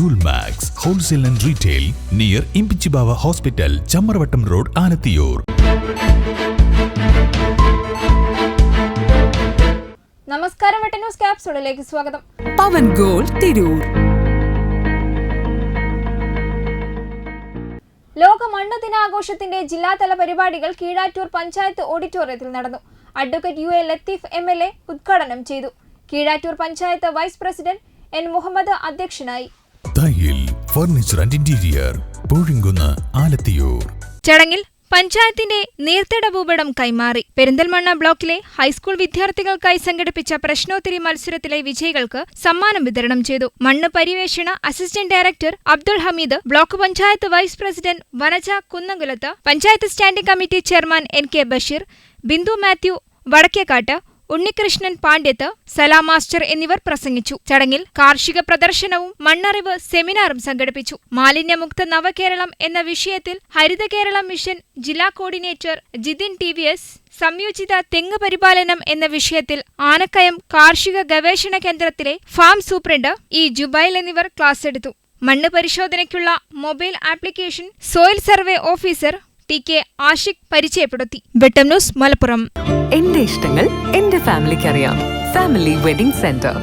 ജൂൽ max wholesale and retail near Imbichibava hospital, Chammaravattam road, Alathiyur. നമസ്കാരം, Vettam news ക്യാപ്സൂളിലേക്ക് സ്വാഗതം. പവൻ ഗോൾ തിരൂർ. ലോക മണ്ണ് ദിനാഘോഷത്തിന്റെ ജില്ലാതല പരിപാടികൾ കീഴാറ്റൂർ പഞ്ചായത്ത് ഓഡിറ്റോറിയത്തിൽ നടന്നു. അഡ്വക്കേറ്റ് UA ലത്തീഫ് MLA ഉദ്ഘാടനം ചെയ്തു. Keezhattur panchayat vice president N Muhammad അധ്യക്ഷനായി. Thayyil furniture and interior, Poozhinkunnu, Alathiyur. ചടങ്ങിൽ പഞ്ചായത്തിന്റെ നീർത്തട ഭൂപടം കൈമാറി. പെരിന്തൽമണ്ണ ബ്ലോക്കിലെ ഹൈസ്കൂൾ വിദ്യാർത്ഥികൾക്കായി സംഘടിപ്പിച്ച പ്രശ്നോത്തരി മത്സരത്തിലെ വിജയികൾക്ക് സമ്മാനം വിതരണം ചെയ്തു. മണ്ണ് പര്യവേഷണ assistant director Abdul Hameed, block panchayat vice president Vanaja Kunnamkulath, panchayat standing committee chairman NK Basheer, Bindu Mathew Vadakkekkatt, Unnikrishnan Pandyath, Salam master എന്നിവർ പ്രസംഗിച്ചു. ചടങ്ങിൽ കാർഷിക പ്രദർശനവും മണ്ണറിവ് സെമിനാറും സംഘടിപ്പിച്ചു. മാലിന്യമുക്ത നവകേരളം എന്ന വിഷയത്തിൽ ഹരിത കേരളം മിഷൻ ജില്ലാ കോർഡിനേറ്റർ ജിതിൻ TVS, സംയോജിത തെങ്ങ് പരിപാലനം എന്ന വിഷയത്തിൽ ആനക്കയം കാർഷിക ഗവേഷണ കേന്ദ്രത്തിലെ ഫാം സൂപ്രണ്ട് E ജുബൈൽ എന്നിവർ ക്ലാസ് എടുത്തു. മണ്ണ് പരിശോധനയ്ക്കുള്ള mobile application soil survey officer TK Ashiq പരിചയപ്പെടുത്തി. വെട്ടം ന്യൂസ്, മലപ്പുറം. എന്റെ ഇഷ്ടങ്ങൾ എന്റെ ഫാമിലിക്ക് അറിയാം. Family wedding centre.